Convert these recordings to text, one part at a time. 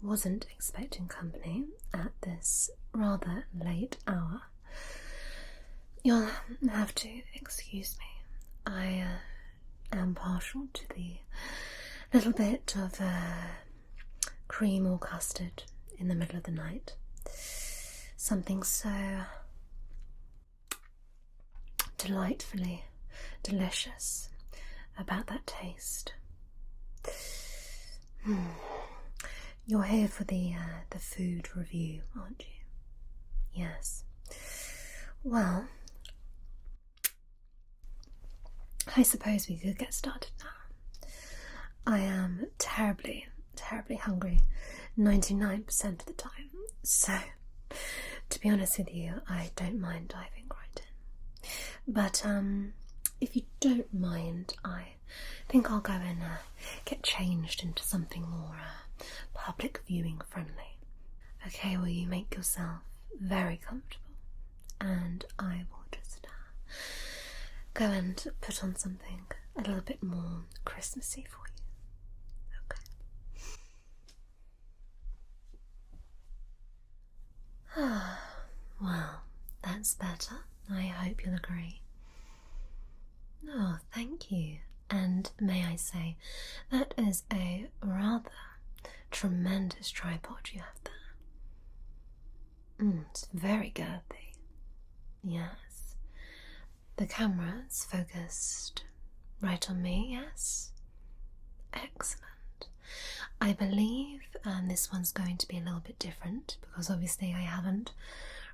wasn't expecting company at this rather late hour. You'll have to excuse me. I am partial to the little bit of cream or custard in the middle of the night. Something so delightfully delicious about that taste. You're here for the food review, aren't you? Yes. Well, I suppose we could get started now. I am terribly hungry 99% of the time, so to be honest with you, I don't mind diving right in. But if you don't mind, I think I'll go and get changed into something more public viewing friendly. Okay, will you make yourself very comfortable, and I will just go and put on something a little bit more Christmassy for you. Okay. Well, that's better. I hope you'll agree. Oh, thank you. And may I say, that is a rather tremendous tripod you have there. It's very girthy. Yes. The camera's focused right on me, yes? Excellent. I believe this one's going to be a little bit different because obviously I haven't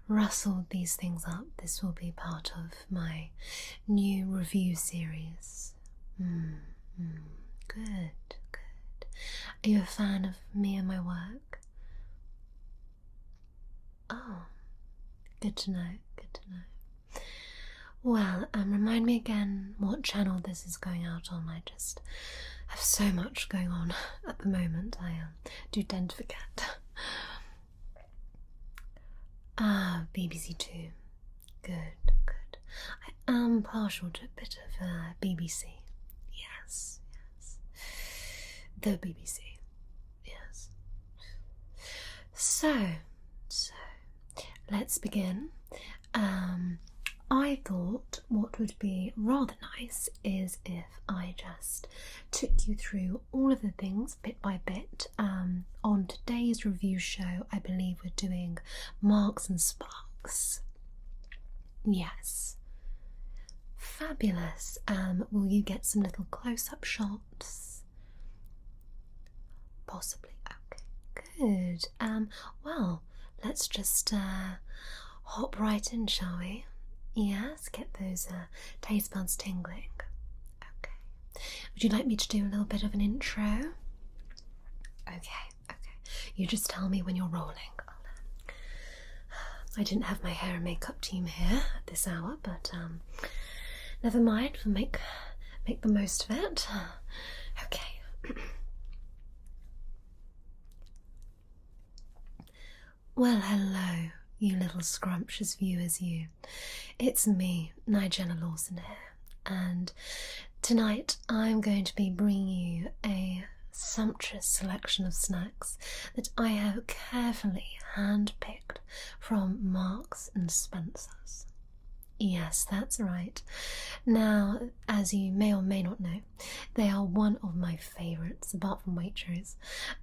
rustled these things up. This will be part of my new review series. Good. Are you a fan of me and my work? Oh, good to know. Well, remind me again what channel this is going out on. I just have so much going on at the moment. I do tend to forget. BBC Two. Good. I am partial to a bit of BBC. Yes. The BBC. Yes. So, let's begin. I thought what would be rather nice is if I just took you through all of the things bit by bit. On today's review show, I believe we're doing Marks and Sparks. Yes. Fabulous. Will you get some little close-up shots? Possibly. Okay, good. Well, let's just hop right in, shall we? Yes, get those taste buds tingling. Okay. Would you like me to do a little bit of an intro? Okay. You just tell me when you're rolling. I didn't have my hair and makeup team here at this hour, but never mind. We'll make the most of it. Okay. Well, hello, you little scrumptious viewers, you. It's me, Nigella Lawson here, and tonight I'm going to be bringing you a sumptuous selection of snacks that I have carefully hand-picked from Marks and Spencer's. Yes, that's right. Now, as you may or may not know, they are one of my favourites, apart from Waitrose,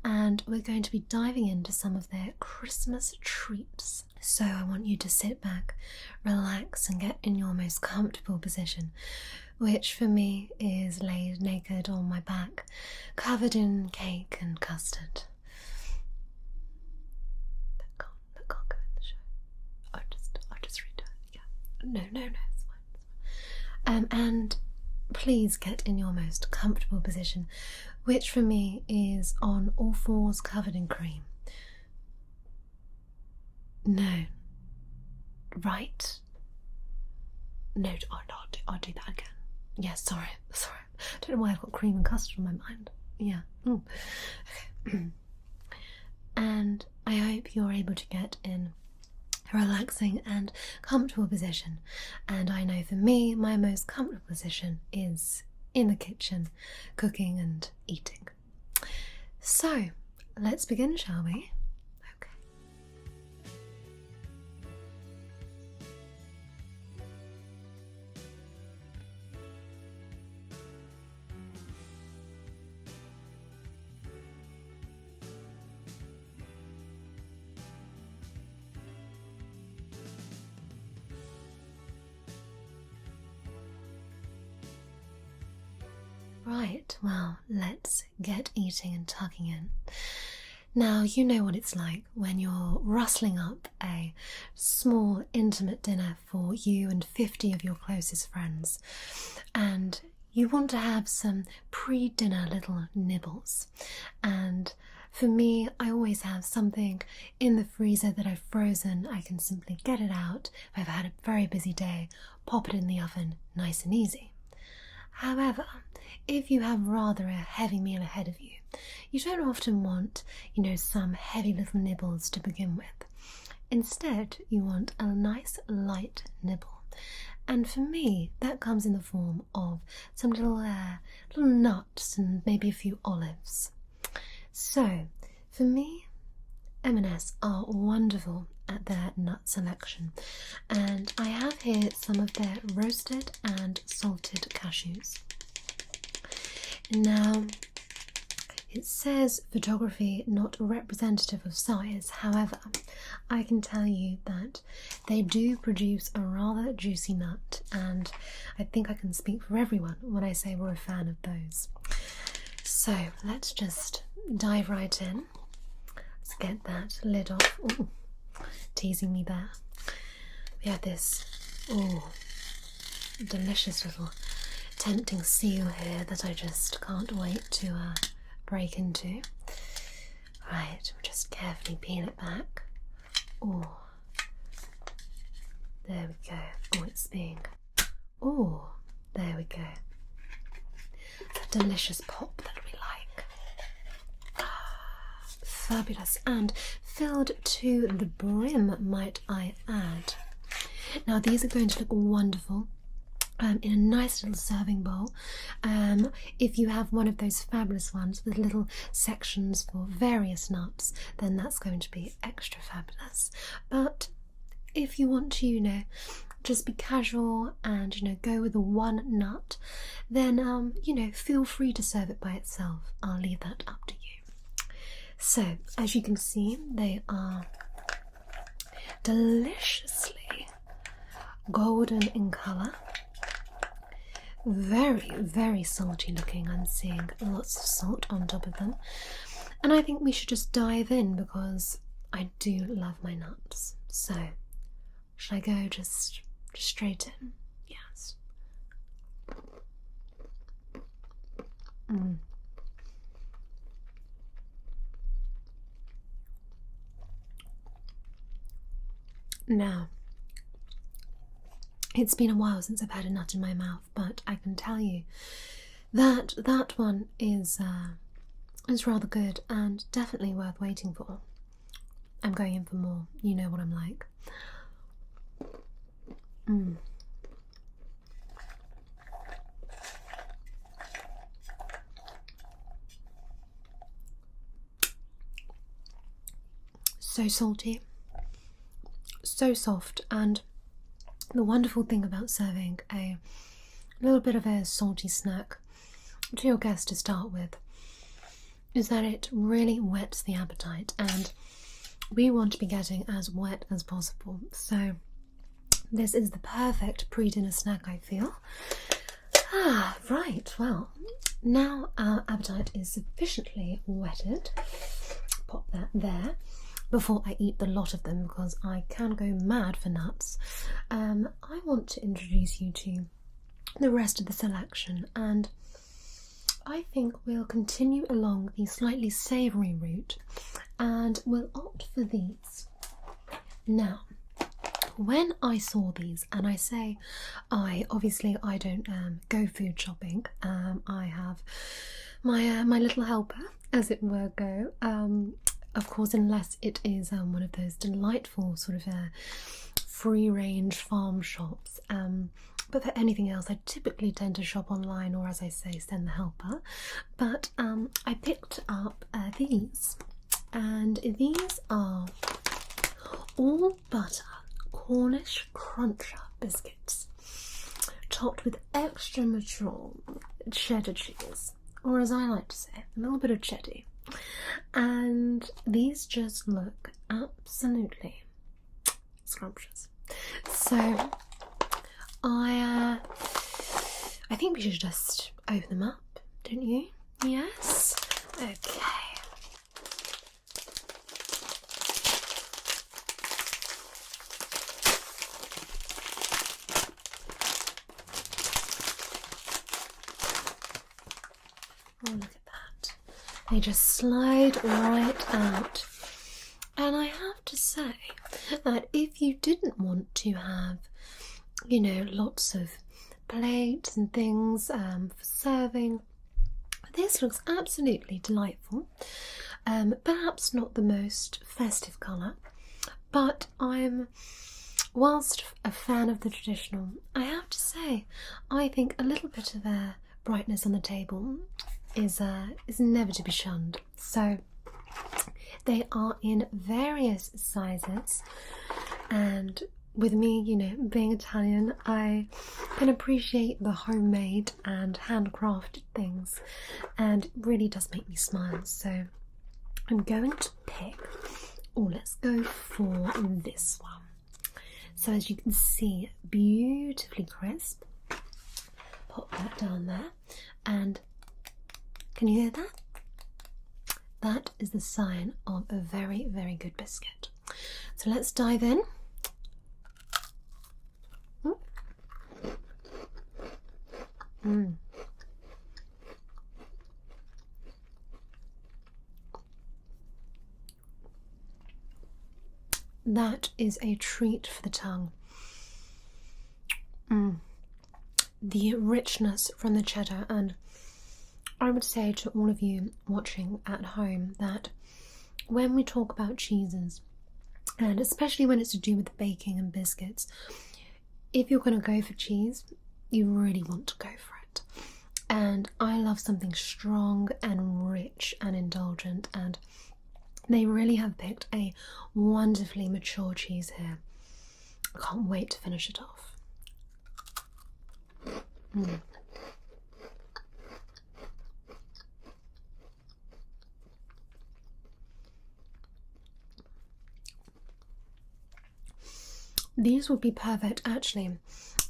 and we're going to be diving into some of their Christmas treats. So I want you to sit back, relax, and get in your most comfortable position, which for me is laid naked on my back, covered in cake and custard. That can't go in the show. I'll just redo it. Yeah. No, it's fine. And please get in your most comfortable position, which for me is on all fours, covered in cream. No. Right. No, I'll do that again. Yeah, sorry. I don't know why I've got cream and custard on my mind. Yeah. Okay. And I hope you're able to get in a relaxing and comfortable position. And I know for me, my most comfortable position is in the kitchen, cooking and eating. So, let's begin, shall we? Okay. Right, well, let's get eating and tucking in. Now, you know what it's like when you're rustling up a small, intimate dinner for you and 50 of your closest friends, and you want to have some pre-dinner little nibbles. And for me, I always have something in the freezer that I've frozen. I can simply get it out if I've had a very busy day, pop it in the oven, nice and easy. However, if you have rather a heavy meal ahead of you, you don't often want, some heavy little nibbles to begin with. Instead, you want a nice light nibble. And for me, that comes in the form of some little nuts and maybe a few olives. So, for me, M&S are wonderful at their nut selection, and I have here some of their roasted and salted cashews. Now, it says photography not representative of size. However, I can tell you that they do produce a rather juicy nut, and I think I can speak for everyone when I say we're a fan of those. So let's just dive right in. Let's get that lid off. Ooh, teasing me there. We have this delicious little tempting seal here that I just can't wait to break into. Right, we'll just carefully peel it back. Oh, there we go. Oh, it's being. Oh, there we go. The delicious pop that we like. Fabulous, and filled to the brim, might I add. Now these are going to look wonderful in a nice little serving bowl. If you have one of those fabulous ones with little sections for various nuts, then that's going to be extra fabulous. But if you want to, just be casual and, go with the one nut, then, feel free to serve it by itself. I'll leave that up to you. So, as you can see, they are deliciously golden in colour. Very, very salty looking. I'm seeing lots of salt on top of them. And I think we should just dive in because I do love my nuts. So, should I go just straight in? Yes. Now, it's been a while since I've had a nut in my mouth, but I can tell you that that one is rather good and definitely worth waiting for. I'm going in for more. You know what I'm like. So salty, so soft, and the wonderful thing about serving a little bit of a salty snack to your guest to start with is that it really whets the appetite, and we want to be getting as wet as possible. So this is the perfect pre-dinner snack, I feel. Right, well, now our appetite is sufficiently wetted. Pop that there before I eat the lot of them because I can go mad for nuts. I want to introduce you to the rest of the selection, and I think we'll continue along the slightly savoury route and we'll opt for these. Now, when I saw these, and I say I don't go food shopping, I have my little helper, as it were, go. Of course, unless it is one of those delightful sort of free-range farm shops. But for anything else, I typically tend to shop online, or as I say, send the helper. But I picked up these. and these are all butter Cornish cruncher biscuits, topped with extra mature cheddar cheese, or as I like to say, a little bit of cheddar. And these just look absolutely scrumptious. So I think we should just open them up, don't you? Yes? Okay. Oh, look at that. They just slide right out. And I have to say that if you didn't want to have, you know, lots of plates and things for serving, this looks absolutely delightful. Perhaps not the most festive colour, but whilst a fan of the traditional, I have to say, I think a little bit of brightness on the table is never to be shunned. So they are in various sizes, and with me, you know, being Italian, I can appreciate the homemade and handcrafted things, and it really does make me smile. So I'm going to pick, let's go for this one. So as you can see, beautifully crisp. Pop that down there, and can you hear that? That is the sign of a very, very good biscuit. So let's dive in. That is a treat for the tongue. The richness from the cheddar, and I would say to all of you watching at home that when we talk about cheeses, and especially when it's to do with baking and biscuits, if you're going to go for cheese, you really want to go for it. And I love something strong and rich and indulgent, and they really have picked a wonderfully mature cheese here. I can't wait to finish it off. These would be perfect actually,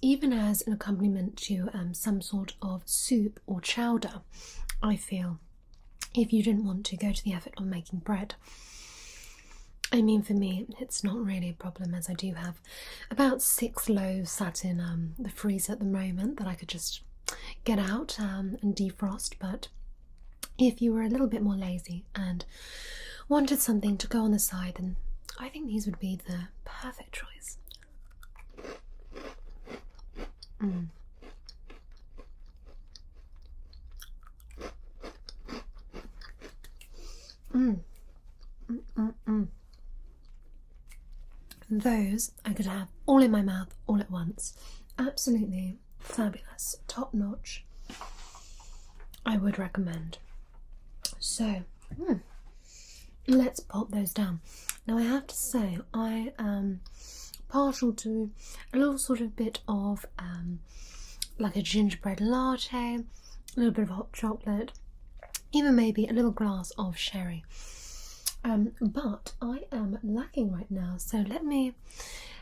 even as an accompaniment to some sort of soup or chowder, I feel, if you didn't want to go to the effort of making bread. I mean, for me, it's not really a problem, as I do have about 6 loaves sat in the freezer at the moment that I could just get out and defrost. But if you were a little bit more lazy and wanted something to go on the side, then I think these would be the perfect choice. Those I could have all in my mouth all at once. Absolutely fabulous, top notch. I would recommend. So let's pop those down. Now I have to say, I am partial to a little sort of bit of like a gingerbread latte, a little bit of hot chocolate, even maybe a little glass of sherry. But I am lacking right now, so let me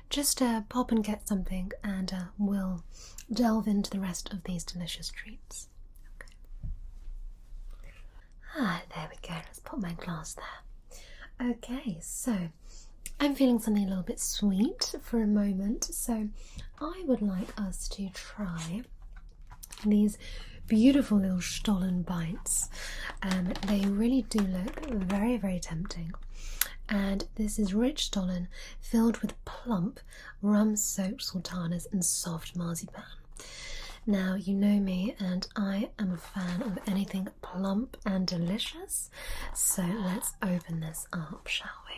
just pop and get something, and we'll delve into the rest of these delicious treats. Okay. There we go. Let's pop my glass there. Okay, so I'm feeling something a little bit sweet for a moment, so I would like us to try these beautiful little Stollen bites. They really do look very, very tempting. And this is rich Stollen filled with plump rum-soaked sultanas and soft marzipan. Now, you know me, and I am a fan of anything plump and delicious, so let's open this up, shall we?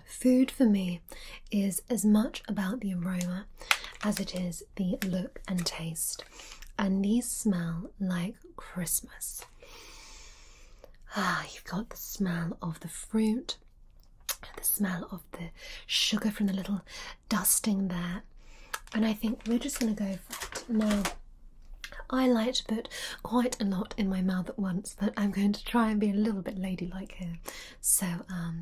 Food for me is as much about the aroma as it is the look and taste. And these smell like Christmas. You've got the smell of the fruit, the smell of the sugar from the little dusting there. And I think we're just going to go for it. Now, I like to put quite a lot in my mouth at once, but I'm going to try and be a little bit ladylike here. So, I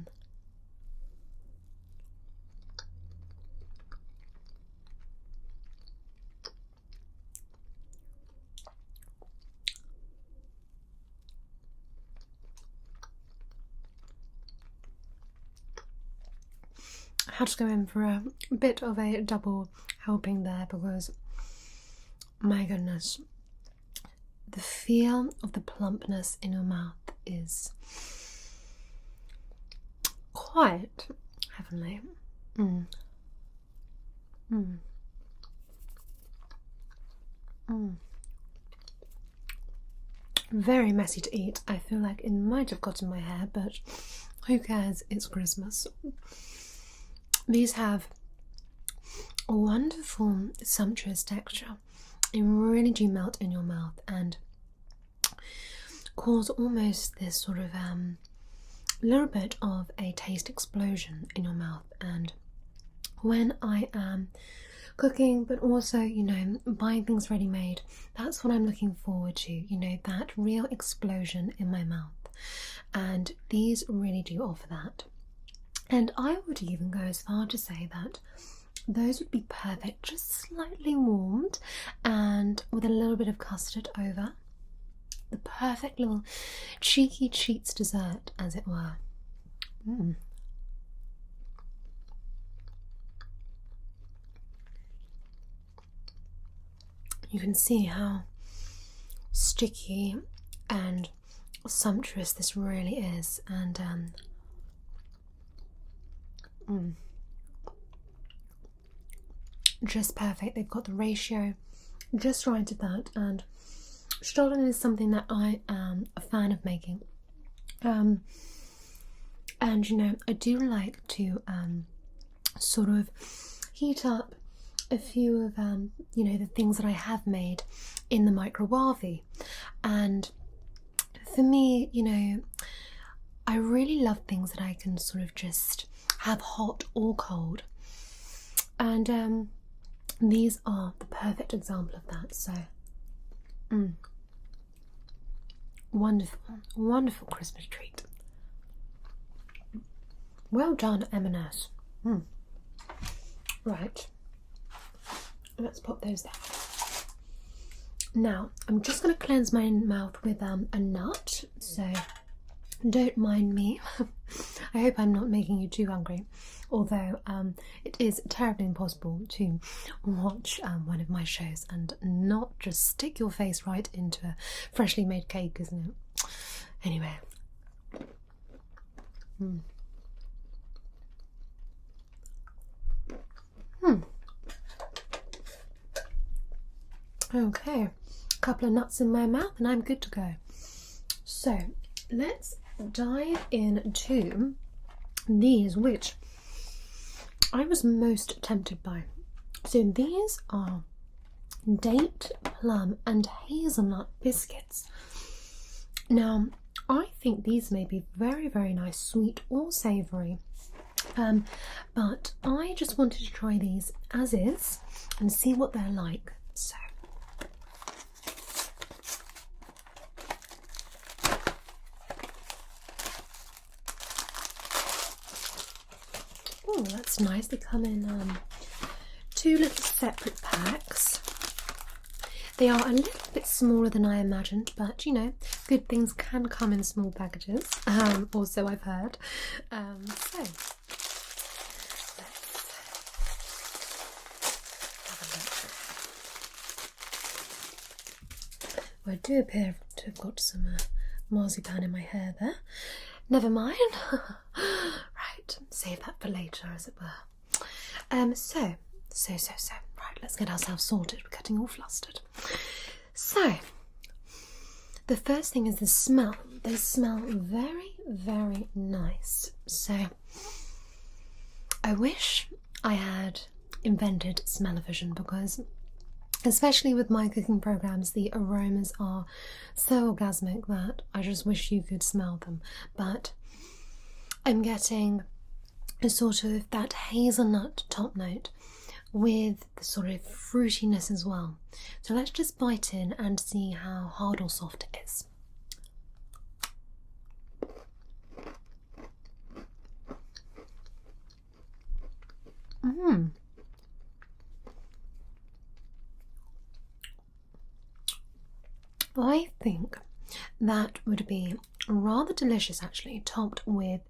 had to go in for a bit of a double helping there because, my goodness, the feel of the plumpness in your mouth is quite heavenly. Very messy to eat. I feel like it might have got in my hair, but who cares? It's Christmas. These have a wonderful, sumptuous texture. They really do melt in your mouth and cause almost this sort of little bit of a taste explosion in your mouth. And when I am cooking, but also, you know, buying things ready-made, that's what I'm looking forward to, you know, that real explosion in my mouth. And these really do offer that. And I would even go as far to say that those would be perfect, just slightly warmed and with a little bit of custard over. The perfect little cheeky cheats dessert, as it were. You can see how sticky and sumptuous this really is, and just perfect. They've got the ratio just right at that, and Stollen is something that I am a fan of making. And you know, I do like to sort of heat up a few of you know, the things that I have made in the microwave. And for me, you know, I really love things that I can sort of just have hot or cold, and these are the perfect example of that. So wonderful, wonderful Christmas treat. Well done, M&S. Right, let's pop those there. Now I'm just going to cleanse my mouth with a nut, so don't mind me. I hope I'm not making you too hungry, although it is terribly impossible to watch one of my shows and not just stick your face right into a freshly made cake, isn't it? Anyway. Okay, a couple of nuts in my mouth and I'm good to go. So let's dive into these, which I was most tempted by. So these are date, plum and hazelnut biscuits. Now I think these may be very, very nice, sweet or savoury, but I just wanted to try these as is and see what they're like. So oh, that's nice. They come in two little separate packs. They are a little bit smaller than I imagined, but you know, good things can come in small packages. Also, I've heard. So let's have a look. Well, I do appear to have got some marzipan in my hair there. Never mind. Right, save that for later, as it were. So. Right, let's get ourselves sorted. We're getting all flustered. So, the first thing is the smell. They smell very, very nice. So I wish I had invented smell-o-vision, because especially with my cooking programs, the aromas are so orgasmic that I just wish you could smell them. But I'm getting a sort of that hazelnut top note with the sort of fruitiness as well. So let's just bite in and see how hard or soft it is. I think that would be rather delicious, actually, topped with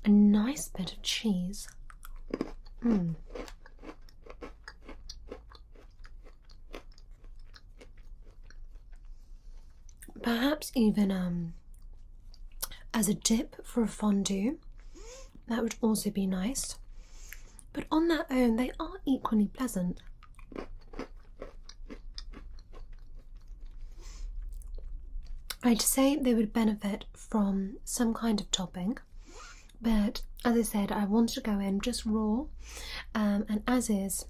a nice bit of cheese. Perhaps even as a dip for a fondue, that would also be nice. But on their own, they are equally pleasant. I'd say they would benefit from some kind of topping, but as I said, I wanted to go in just raw and as is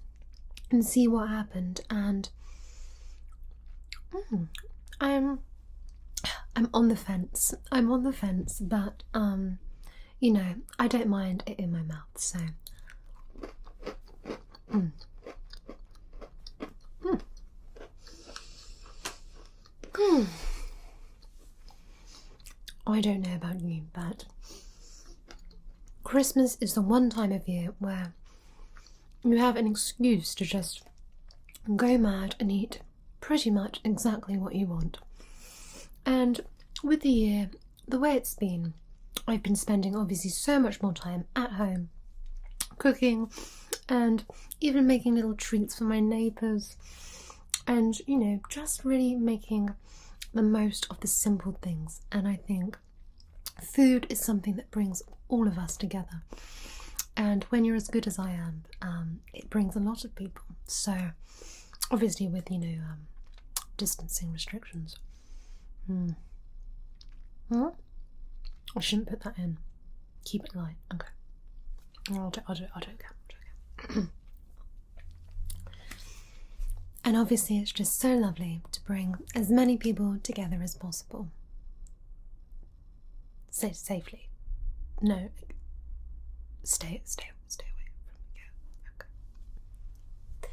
and see what happened. And I'm on the fence. I'm on the fence, but you know, I don't mind it in my mouth. So I don't know about you, but Christmas is the one time of year where you have an excuse to just go mad and eat pretty much exactly what you want. And with the year, the way it's been, I've been spending obviously so much more time at home, cooking, and even making little treats for my neighbours, and, you know, just really making the most of the simple things. And I think food is something that brings all of us together, and when you're as good as I am, it brings a lot of people. So obviously with, you know, distancing restrictions. I shouldn't put that in. Keep it light. Okay. I'll do it. And obviously it's just so lovely to bring as many people together as possible. Safely. No. Stay away from me. Okay.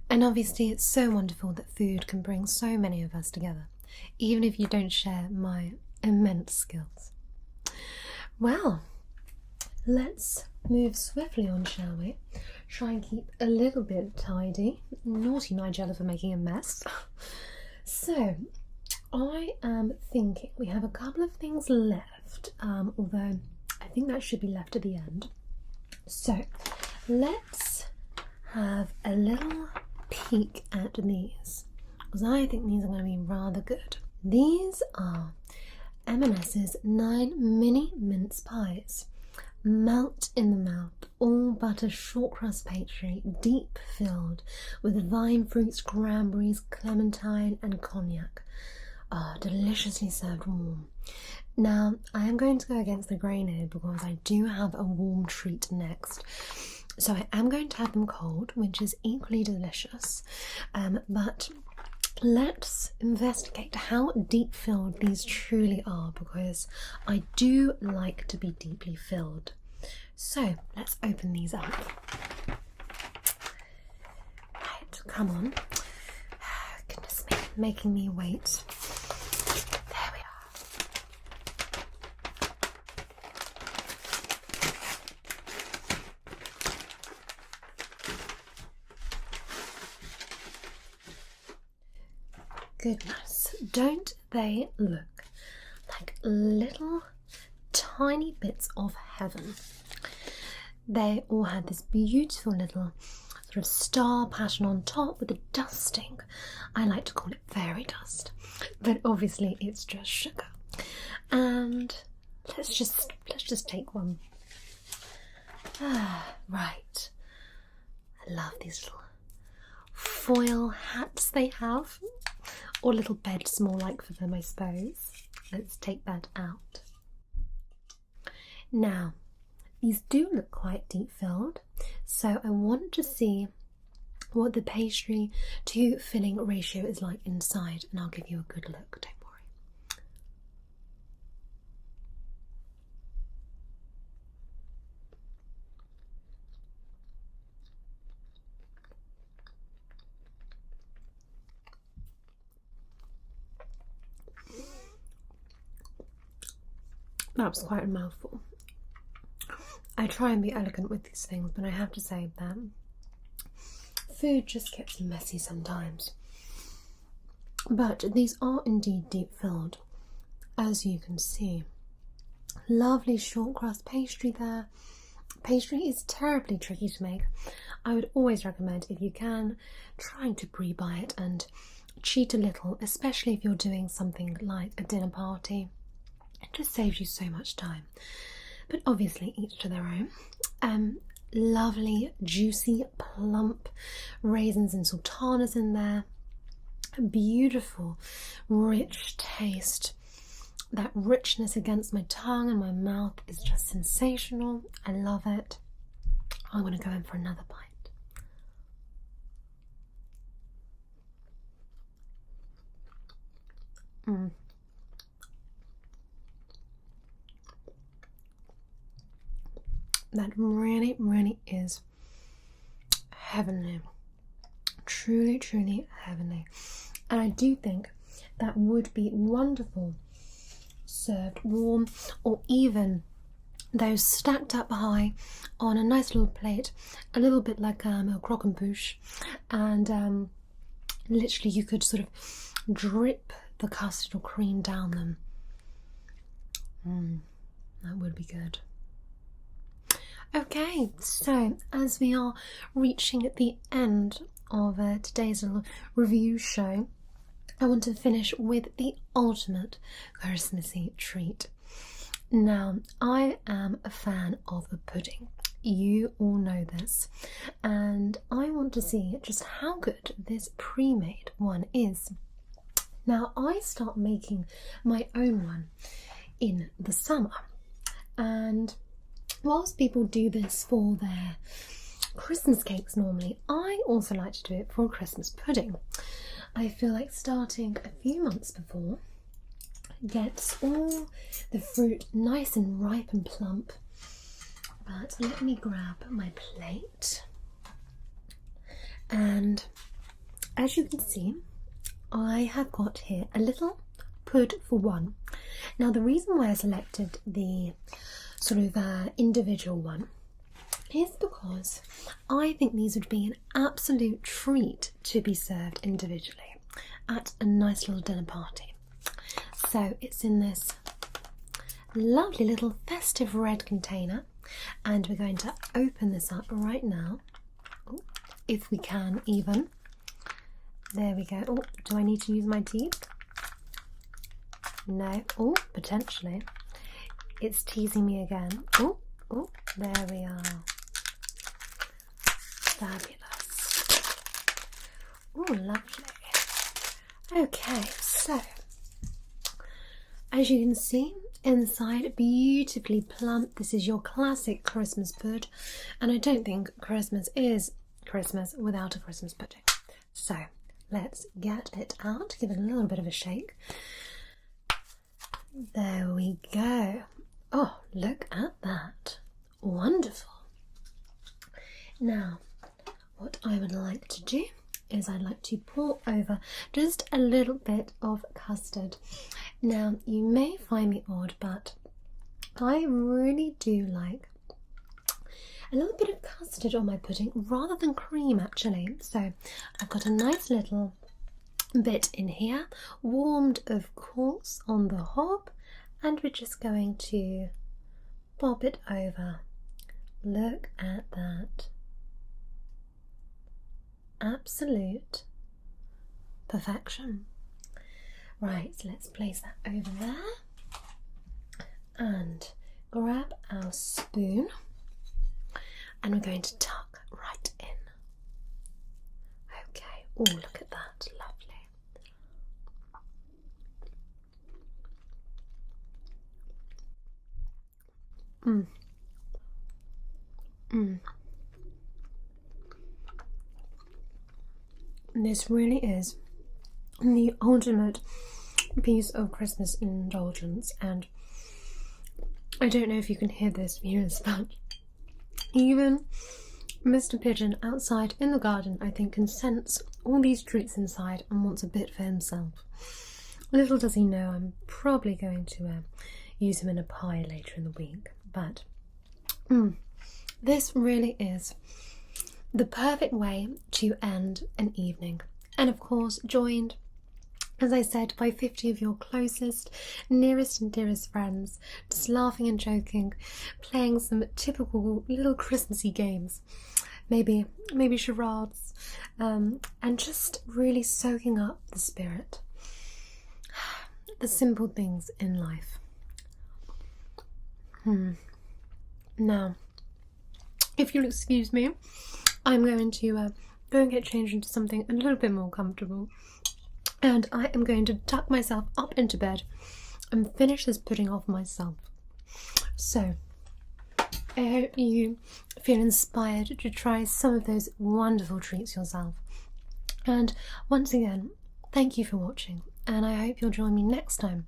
And obviously it's so wonderful that food can bring so many of us together, even if you don't share my immense skills. Well, let's move swiftly on, shall we? Try and keep a little bit tidy. Naughty Nigella for making a mess. So, I am thinking we have a couple of things left, although I think that should be left at the end. So, let's have a little peek at these, because I think these are going to be rather good. These are M&S's 9 mini mince pies. Melt in the mouth, all butter short crust pastry, deep filled with vine fruits, cranberries, clementine and cognac. Deliciously served warm. Now, I am going to go against the grain here because I do have a warm treat next. So I am going to have them cold, which is equally delicious. But let's investigate how deep filled these truly are, because I do like to be deeply filled. So let's open these up. Right, come on. Goodness me, making me wait. There we are. Goodness, don't they look like little tiny bits of heaven? They all had this beautiful little sort of star pattern on top with a dusting. I like to call it fairy dust, but obviously it's just sugar. And let's just take one. Right. I love these little foil hats they have, or little beds more like for them, I suppose. Let's take that out. Now, these do look quite deep filled, so I want to see what the pastry to filling ratio is like inside, and I'll give you a good look, don't worry. That was quite a mouthful. I try and be elegant with these things, but I have to say that food just gets messy sometimes. But these are indeed deep filled, as you can see. Lovely short crust pastry there. Pastry is terribly tricky to make. I would always recommend, if you can, trying to pre-buy it and cheat a little, especially if you're doing something like a dinner party. It just saves you so much time. But obviously each to their own. Lovely, juicy, plump raisins and sultanas in there. Beautiful, rich taste. That richness against my tongue and my mouth is just sensational. I love it. I'm going to go in for another bite. That really, really is heavenly. Truly, truly heavenly. And I do think that would be wonderful served warm, or even those stacked up high on a nice little plate, a little bit like a croque and bouche, and literally you could sort of drip the custard or cream down them. That would be good. Okay, so as we are reaching at the end of today's little review show, I want to finish with the ultimate Christmassy treat. Now, I am a fan of a pudding. You all know this. And I want to see just how good this pre-made one is. Now, I start making my own one in the summer. And whilst people do this for their Christmas cakes normally, I also like to do it for a Christmas pudding. I feel like starting a few months before gets all the fruit nice and ripe and plump. But let me grab my plate. And as you can see, I have got here a little pud for one. Now, the reason why I selected the sort of individual one is because I think these would be an absolute treat to be served individually at a nice little dinner party. So it's in this lovely little festive red container, and we're going to open this up right now. Oh, if we can even. There we go. Oh, do I need to use my teeth? No. Oh, potentially. It's teasing me again. Oh, oh, there we are. Fabulous. Oh, lovely. Okay, so as you can see, inside, beautifully plump. This is your classic Christmas pud, and I don't think Christmas is Christmas without a Christmas pudding. So let's get it out, give it a little bit of a shake. There we go. Oh, look at that. Wonderful. Now, what I would like to do is I'd like to pour over just a little bit of custard. Now, you may find me odd, but I really do like a little bit of custard on my pudding rather than cream, actually. So I've got a nice little bit in here, warmed of course on the hob, and we're just going to pop it over. Look at that. Absolute perfection. Right, so let's place that over there and grab our spoon, and we're going to tuck right in. Okay, oh, look at that, lovely. Mm. Mm. This really is the ultimate piece of Christmas indulgence, and I don't know if you can hear this, viewers, but even Mr. Pigeon outside in the garden, I think, can sense all these treats inside and wants a bit for himself. Little does he know I'm probably going to use him in a pie later in the week, but this really is the perfect way to end an evening, and of course joined, as I said, by 50 of your closest, nearest and dearest friends, just laughing and joking, playing some typical little Christmassy games, maybe charades, and just really soaking up the spirit, the simple things in life. Now, if you'll excuse me, I'm going to go and get changed into something a little bit more comfortable, and I am going to tuck myself up into bed and finish this pudding off myself. So, I hope you feel inspired to try some of those wonderful treats yourself. And once again, thank you for watching, and I hope you'll join me next time,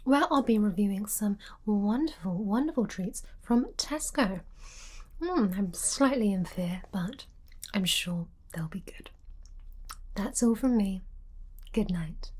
where I'll be reviewing some wonderful, wonderful treats from Tesco. I'm slightly in fear, but I'm sure they'll be good. That's all from me. Good night.